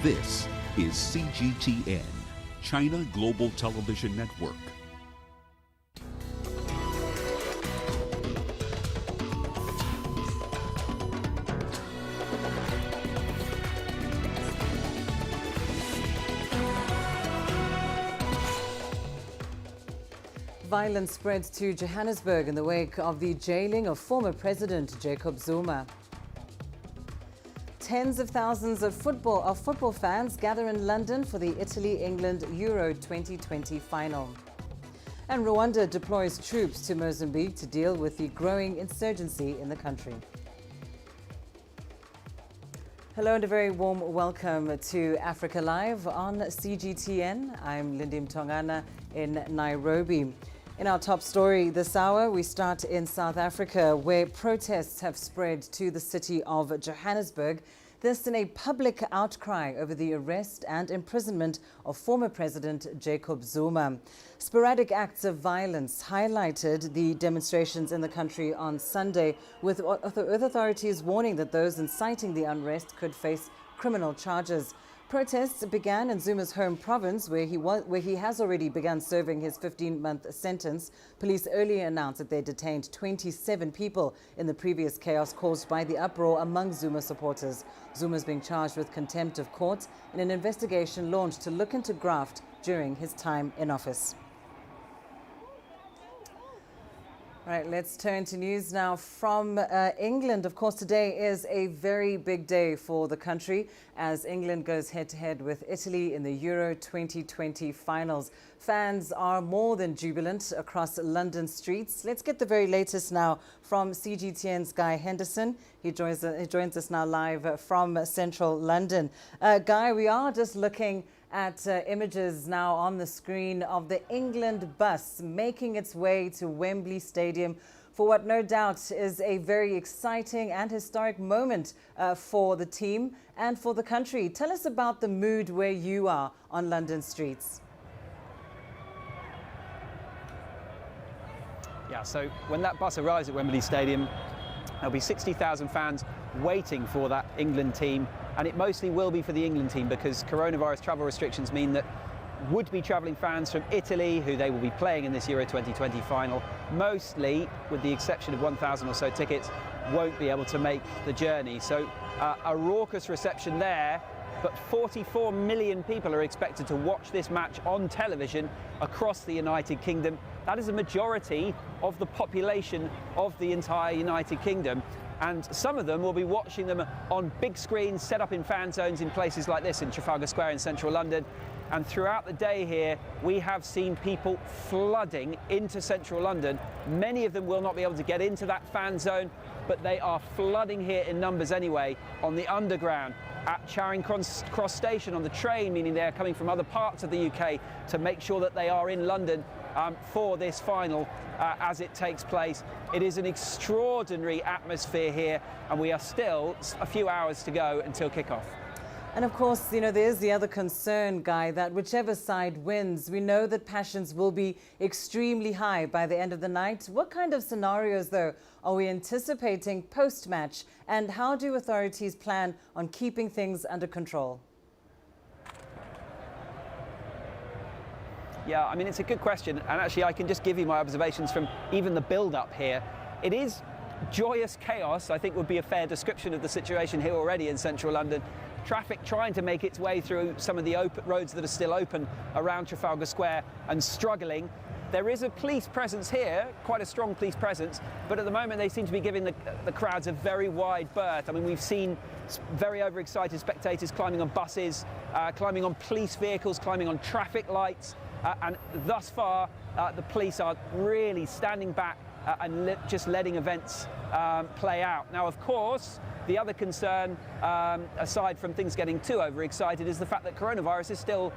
This is CGTN, China Global Television Network. Violence spread to Johannesburg in the wake of the jailing of former President Jacob Zuma. Tens of thousands of football fans gather in London for the Italy-England Euro 2020 final. And Rwanda deploys troops to Mozambique to deal with the growing insurgency in the country. Hello and a very warm welcome to Africa Live on CGTN. I'm Lindy Mtongana in Nairobi. In our top story this hour, we start in South Africa, where protests have spread to the city of Johannesburg. This in a public outcry over the arrest and imprisonment of former President Jacob Zuma. Sporadic acts of violence highlighted the demonstrations in the country on Sunday, with authorities warning that those inciting the unrest could face criminal charges. Protests began in Zuma's home province, where he has already begun serving his 15-month sentence. Police earlier announced that they detained 27 people in the previous chaos caused by the uproar among Zuma supporters. Zuma is being charged with contempt of court in an investigation launched to look into graft during his time in office. All right, let's turn to news now from England. Of course, today is a very big day for the country as England goes head-to-head with Italy in the Euro 2020 finals. Fans are more than jubilant across London streets. Let's get the very latest now from CGTN's Guy Henderson. He joins us now live from central London. Guy, we are just looking at images now on the screen of the England bus making its way to Wembley Stadium for what no doubt is a very exciting and historic moment for the team and for the country. Tell us about the mood where you are on London streets. Yeah, so when that bus arrives at Wembley Stadium, there'll be 60,000 fans waiting for that England team. And it mostly will be for the England team because coronavirus travel restrictions mean that would-be travelling fans from Italy, who they will be playing in this Euro 2020 final, mostly, with the exception of 1,000 or so tickets, won't be able to make the journey. So a raucous reception there, but 44 million people are expected to watch this match on television across the United Kingdom. That is a majority of the population of the entire United Kingdom. And some of them will be watching them on big screens set up in fan zones in places like this in Trafalgar Square in central London. And throughout the day here, we have seen people flooding into central London. Many of them will not be able to get into that fan zone, but they are flooding here in numbers anyway on the underground, at Charing Cross Station on the train, meaning they're coming from other parts of the UK to make sure that they are in London for this final as it takes place. It is an extraordinary atmosphere here, and we are still a few hours to go until kickoff. And of course, you know, there's the other concern, Guy, that whichever side wins, we know that passions will be extremely high by the end of the night. What kind of scenarios, though, are we anticipating post-match? And how do authorities plan on keeping things under control? Yeah, I mean, it's a good question. And actually, I can just give you my observations from even the build-up here. It is joyous chaos, I think would be a fair description of the situation here already in central London. Traffic trying to make its way through some of the open roads that are still open around Trafalgar Square and struggling. There is a police presence here, quite a strong police presence, but at the moment they seem to be giving the crowds a very wide berth. I mean, we've seen very overexcited spectators climbing on buses, climbing on police vehicles, climbing on traffic lights, and thus far the police are really standing back and just letting events play out. Now, of course, the other concern, aside from things getting too overexcited, is the fact that coronavirus is still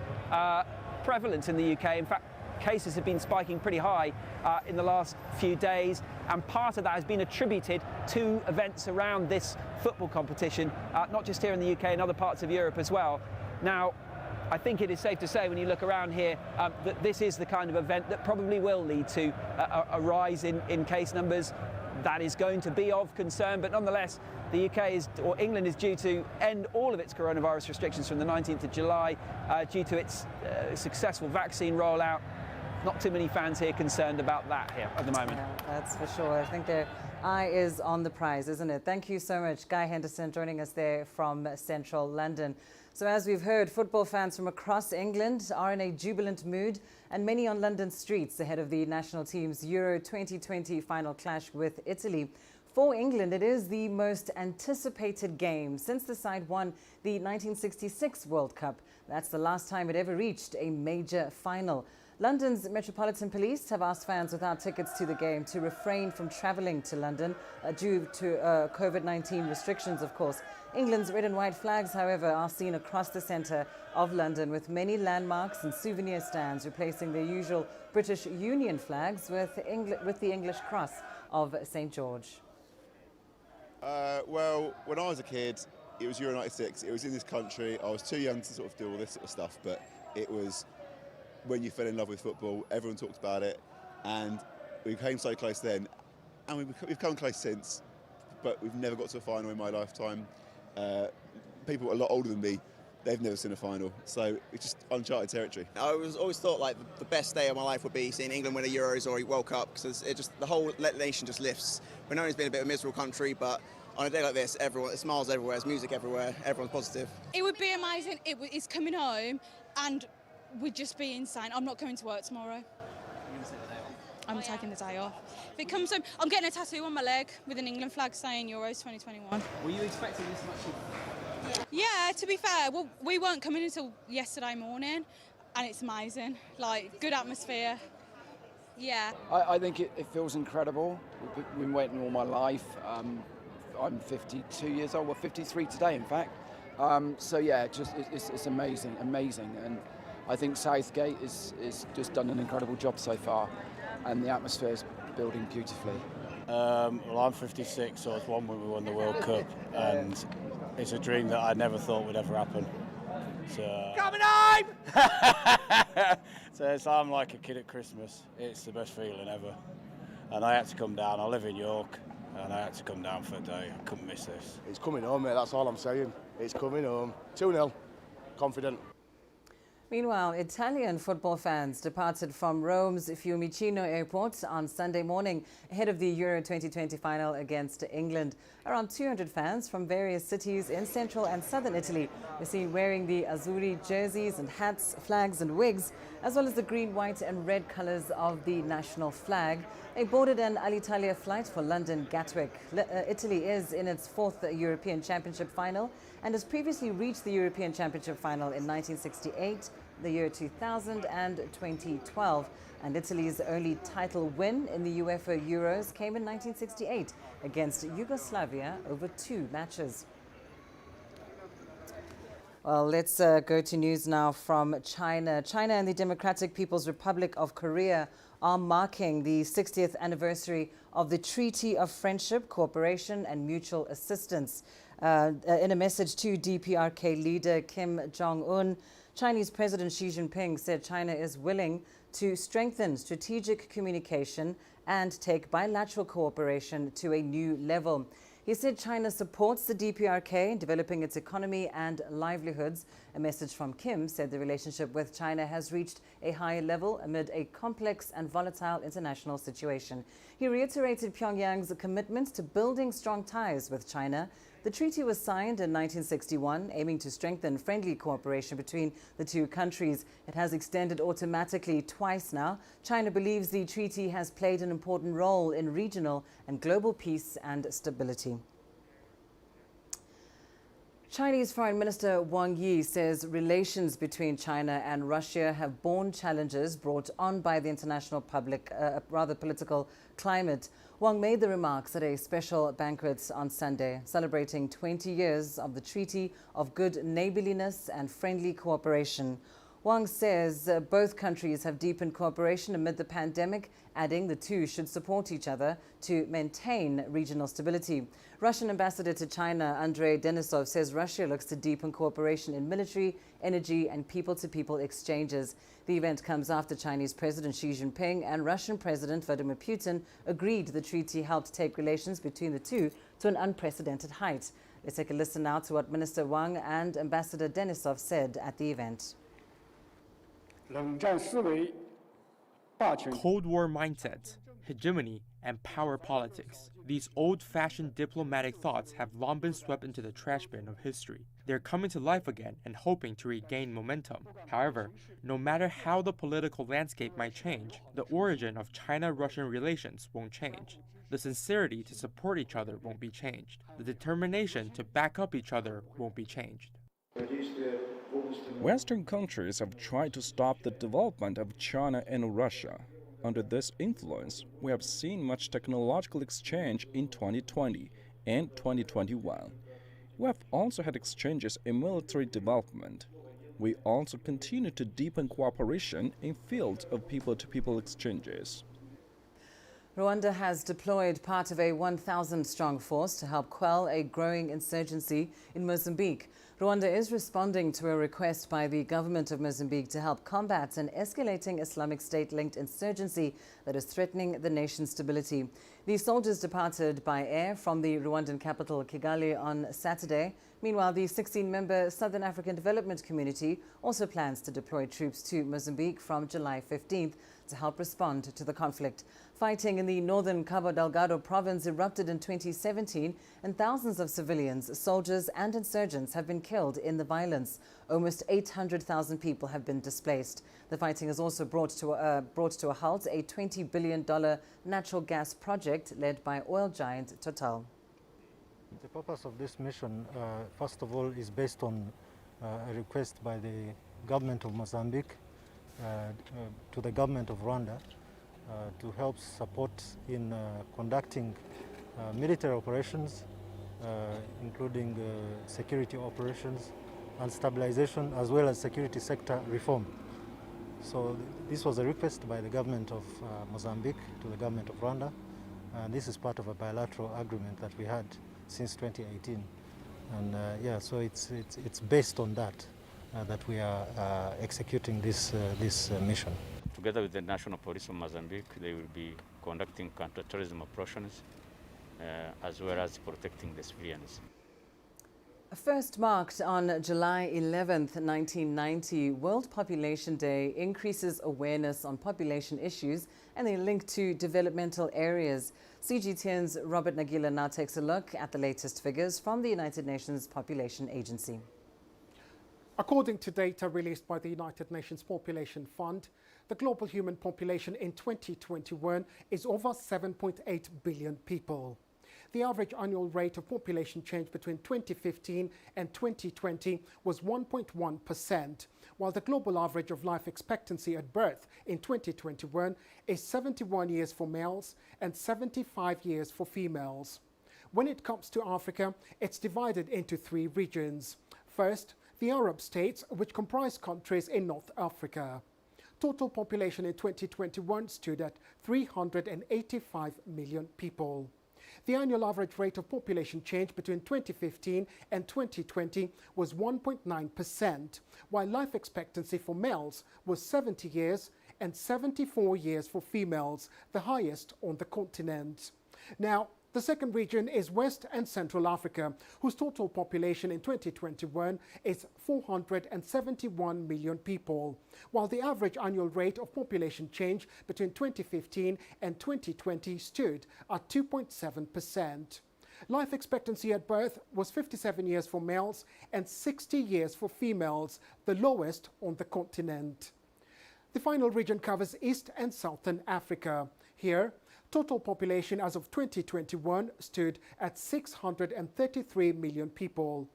prevalent in the UK. In fact, cases have been spiking pretty high in the last few days, and part of that has been attributed to events around this football competition, not just here in the UK, in other parts of Europe as well. Now, I think it is safe to say when you look around here that this is the kind of event that probably will lead to a rise in case numbers. that is going to be of concern, but nonetheless, the England is due to end all of its coronavirus restrictions from the 19th of July due to its successful vaccine rollout. Not too many fans here concerned about that here at the moment. Yeah, that's for sure. I think their eye is on the prize, isn't it? Thank you so much, Guy Henderson, joining us there from central London. So as we've heard, football fans from across England are in a jubilant mood, and many on London streets ahead of the national team's Euro 2020 final clash with Italy. For England, it is the most anticipated game since the side won the 1966 World Cup. That's the last time it ever reached a major final. London's Metropolitan Police have asked fans without tickets to the game to refrain from travelling to London due to COVID-19 restrictions, of course. England's red and white flags, however, are seen across the centre of London, with many landmarks and souvenir stands replacing their usual British Union flags with the English cross of St George. Well, when I was a kid, it was Euro 96. It was in this country. I was too young to sort of do all this sort of stuff, but it was when you fell in love with football. Everyone talked about it, and we came so close then, and we've come close since, but we've never got to a final in my lifetime. People a lot older than me, they've never seen a final, so it's just uncharted territory. I always thought like the best day of my life would be seeing England win a Euros or a World Cup, because the whole nation just lifts. We're known as being a bit of a miserable country, but on a day like this, everyone, there's smiles everywhere, there's music everywhere, everyone's positive. It would be amazing. It's coming home, and would just be insane. I'm not coming to work tomorrow. I'm taking the day off. If it comes home, I'm getting a tattoo on my leg with an England flag saying Euros 2021. Were you expecting this much? Yeah, to be fair, well, we weren't coming until yesterday morning, and it's amazing. Like, good atmosphere. Yeah. I think it feels incredible. We've been waiting all my life. I'm 52 years old, well 53 today in fact. So yeah, it's amazing, and I think Southgate is just done an incredible job so far, and the atmosphere is building beautifully. Well, I'm 56, so I was one when we won the World Cup, and it's a dream that I never thought would ever happen. So, coming home! So I'm like a kid at Christmas. It's the best feeling ever. And I had to come down. I live in York, and I had to come down for a day. I couldn't miss this. It's coming home, mate. That's all I'm saying. It's coming home. 2-0. Confident. Meanwhile, Italian football fans departed from Rome's Fiumicino airport on Sunday morning ahead of the Euro 2020 final against England. Around 200 fans from various cities in central and southern Italy were seen wearing the Azzurri jerseys and hats, flags and wigs, as well as the green, white and red colours of the national flag. They boarded an Alitalia flight for London Gatwick. Italy is in its fourth European Championship final and has previously reached the European Championship final in 1968, the year 2000 and 2012. And Italy's only title win in the UEFA Euros came in 1968 against Yugoslavia over 2 matches. Well, let's go to news now from China. China and the Democratic People's Republic of Korea are marking the 60th anniversary of the Treaty of Friendship, Cooperation and Mutual Assistance. In a message to DPRK leader Kim Jong-un, Chinese President Xi Jinping said China is willing to strengthen strategic communication and take bilateral cooperation to a new level. He said China supports the DPRK in developing its economy and livelihoods. A message from Kim said the relationship with China has reached a higher level amid a complex and volatile international situation. He reiterated Pyongyang's commitment to building strong ties with China. The treaty was signed in 1961, aiming to strengthen friendly cooperation between the two countries. It has extended automatically twice now. China believes the treaty has played an important role in regional and global peace and stability. Chinese Foreign Minister Wang Yi says relations between China and Russia have borne challenges brought on by the international political climate. Wang made the remarks at a special banquet on Sunday, celebrating 20 years of the Treaty of Good Neighborliness and Friendly Cooperation. Wang says both countries have deepened cooperation amid the pandemic, adding the two should support each other to maintain regional stability. Russian ambassador to China, Andrei Denisov, says Russia looks to deepen cooperation in military, energy and people-to-people exchanges. The event comes after Chinese President Xi Jinping and Russian President Vladimir Putin agreed the treaty helped take relations between the two to an unprecedented height. Let's take a listen now to what Minister Wang and Ambassador Denisov said at the event. Cold War mindset, hegemony, and power politics. These old-fashioned diplomatic thoughts have long been swept into the trash bin of history. They're coming to life again and hoping to regain momentum. However, no matter how the political landscape might change, the origin of China-Russian relations won't change. The sincerity to support each other won't be changed. The determination to back up each other won't be changed. Western countries have tried to stop the development of China and Russia. Under this influence, we have seen much technological exchange in 2020 and 2021. We have also had exchanges in military development. We also continue to deepen cooperation in fields of people-to-people exchanges. Rwanda has deployed part of a 1,000-strong force to help quell a growing insurgency in Mozambique. Rwanda is responding to a request by the government of Mozambique to help combat an escalating Islamic State-linked insurgency that is threatening the nation's stability. These soldiers departed by air from the Rwandan capital Kigali on Saturday. Meanwhile, the 16-member Southern African Development Community also plans to deploy troops to Mozambique from July 15th to help respond to the conflict. Fighting in the northern Cabo Delgado province erupted in 2017, and thousands of civilians, soldiers and insurgents have been killed in the violence. Almost 800,000 people have been displaced. The fighting has also brought to a halt a $20 billion natural gas project led by oil giant Total. The purpose of this mission, first of all, is based on a request by the government of Mozambique to the government of Rwanda to help support in conducting military operations, including security operations and stabilization, as well as security sector reform. So this was a request by the government of Mozambique to the government of Rwanda, and this is part of a bilateral agreement that we had since 2018. And so it's based on that that we are executing this mission. Together with the National Police of Mozambique, they will be conducting counter-terrorism operations as well as protecting the civilians. First marked on July 11th, 1990, World Population Day increases awareness on population issues and they link to developmental areas. CGTN's Robert Nagila now takes a look at the latest figures from the United Nations Population Agency. According to data released by the United Nations Population Fund, the global human population in 2021 is over 7.8 billion people. The average annual rate of population change between 2015 and 2020 was 1.1%, while the global average of life expectancy at birth in 2021 is 71 years for males and 75 years for females. When it comes to Africa, it's divided into three regions. First, the Arab states, which comprise countries in North Africa. Total population in 2021 stood at 385 million people. The annual average rate of population change between 2015 and 2020 was 1.9%, while life expectancy for males was 70 years and 74 years for females, the highest on the continent. Now, the second region is West and Central Africa, whose total population in 2021 is 471 million people, while the average annual rate of population change between 2015 and 2020 stood at 2.7%. Life expectancy at birth was 57 years for males and 60 years for females, the lowest on the continent. The final region covers East and Southern Africa. Here, total population as of 2021 stood at 633 million people.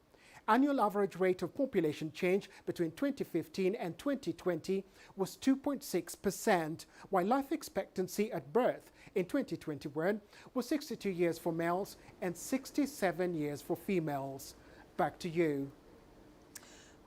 Annual average rate of population change between 2015 and 2020 was 2.6%, while life expectancy at birth in 2021 was 62 years for males and 67 years for females. Back to you.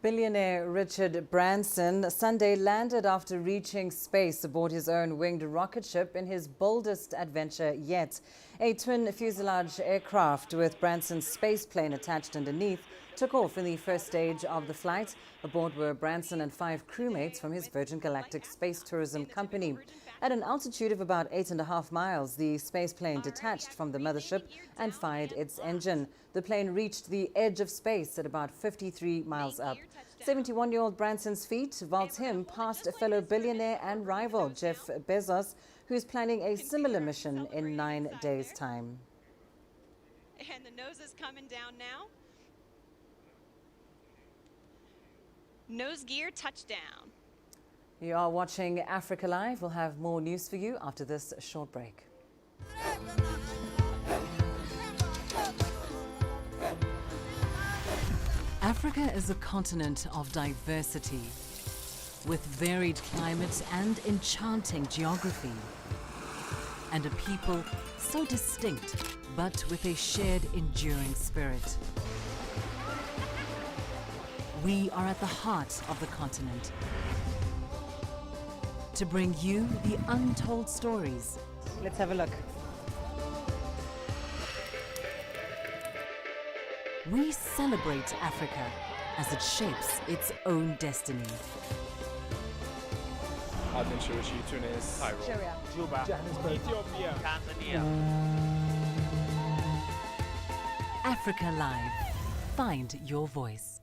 Billionaire Richard Branson Sunday landed after reaching space aboard his own winged rocket ship in his boldest adventure yet. A twin fuselage aircraft with Branson's space plane attached underneath took off in the first stage of the flight. Aboard were Branson and 5 crewmates from his Virgin Galactic Space Tourism Company. At an altitude of about 8.5 miles, the space plane detached from the mothership and fired its engine. The plane reached the edge of space at about 53 miles up. 71-year-old Branson's feat vaults him past a fellow billionaire and rival, Jeff Bezos, who is planning a similar mission in 9 days' time. And the nose is coming down now. Nose gear touchdown. You are watching Africa Live. We'll have more news for you after this short break. Africa is a continent of diversity, with varied climates and enchanting geography, and a people so distinct, but with a shared enduring spirit. We are at the heart of the continent to bring you the untold stories. Let's have a look. We celebrate Africa as it shapes its own destiny. Tunis, Cairo, Juba, Ethiopia, Tanzania. Africa Live. Find your voice.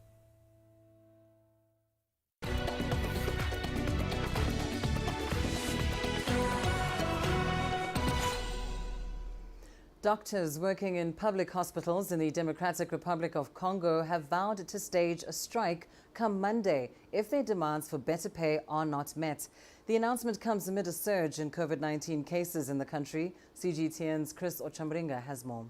Doctors working in public hospitals in the Democratic Republic of Congo have vowed to stage a strike come Monday if their demands for better pay are not met. The announcement comes amid a surge in COVID-19 cases in the country. CGTN's Chris Ochamringa has more.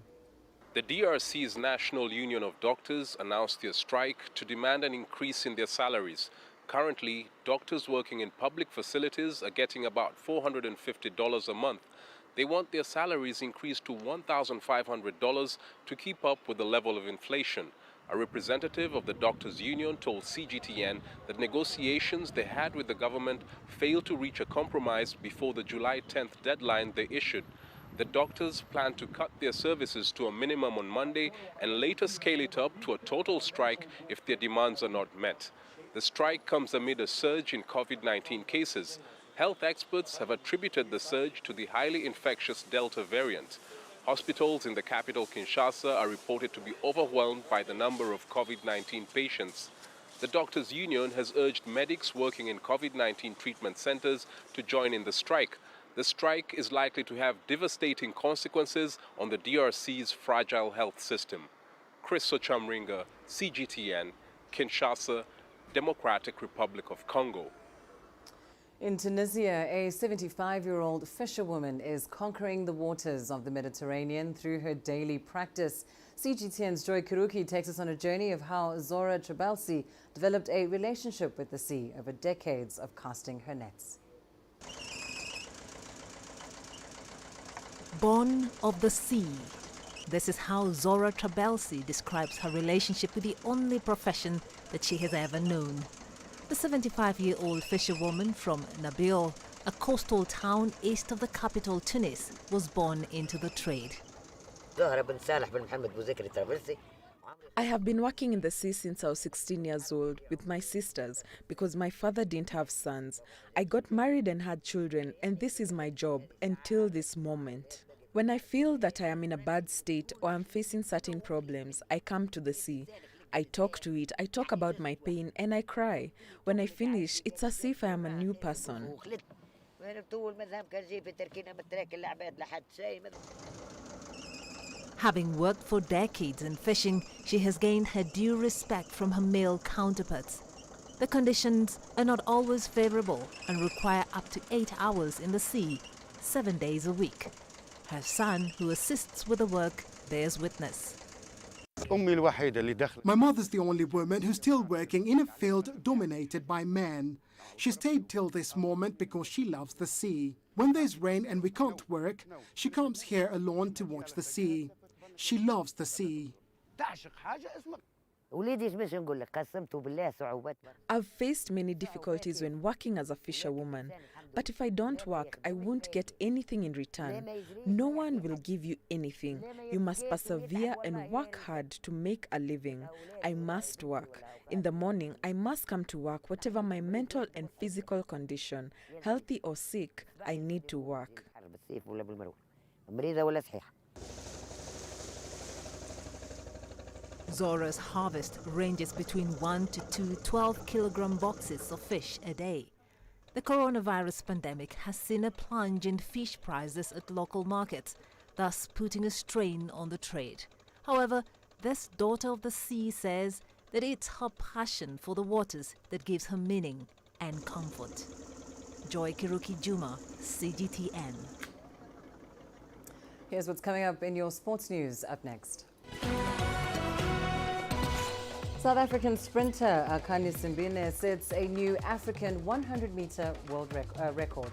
The DRC's National Union of Doctors announced their strike to demand an increase in their salaries. Currently, doctors working in public facilities are getting about $450 a month. They want their salaries increased to $1,500 to keep up with the level of inflation. A representative of the Doctors' Union told CGTN that negotiations they had with the government failed to reach a compromise before the July 10th deadline they issued. The doctors plan to cut their services to a minimum on Monday and later scale it up to a total strike if their demands are not met. The strike comes amid a surge in COVID-19 cases. Health experts have attributed the surge to the highly infectious Delta variant. Hospitals in the capital Kinshasa are reported to be overwhelmed by the number of COVID-19 patients. The Doctors' Union has urged medics working in COVID-19 treatment centers to join in the strike. The strike is likely to have devastating consequences on the DRC's fragile health system. Chris Ochamringa, CGTN, Kinshasa, Democratic Republic of Congo. In Tunisia, a 75-year-old fisherwoman is conquering the waters of the Mediterranean through her daily practice. CGTN's Joy Kiruki takes us on a journey of how Zora Trabelsi developed a relationship with the sea over decades of casting her nets. Born of the sea. This is how Zora Trabelsi describes her relationship with the only profession that she has ever known. The 75-year-old fisherwoman from Nabil, a coastal town east of the capital Tunis, was born into the trade. I have been working in the sea since I was 16 years old with my sisters because my father didn't have sons. I got married and had children, and this is my job until this moment. When I feel that I am in a bad state or I'm facing certain problems, I come to the sea. I talk to it, I talk about my pain, and I cry. When I finish, it's as if I am a new person. Having worked for decades in fishing, she has gained her due respect from her male counterparts. The conditions are not always favorable and require up to 8 hours in the sea, 7 days a week. Her son, who assists with the work, bears witness. My mother's the only woman who's still working in a field dominated by men. She stayed till this moment because she loves the sea. When there's rain and we can't work, she comes here alone to watch the sea. She loves the sea. I've faced many difficulties when working as a fisherwoman, but if I don't work, I won't get anything in return. No one will give you anything. You must persevere and work hard to make a living. I must work. In the morning, I must come to work, whatever my mental and physical condition. Healthy or sick, I need to work. Zora's harvest ranges between 1 to 2 12-kilogram boxes of fish a day. The coronavirus pandemic has seen a plunge in fish prices at local markets, thus putting a strain on the trade. However, this daughter of the sea says that it's her passion for the waters that gives her meaning and comfort. Joy Kiruki Juma, CGTN. Here's what's coming up in your sports news up next. South African sprinter Akani Simbine sets a new African 100-meter world record.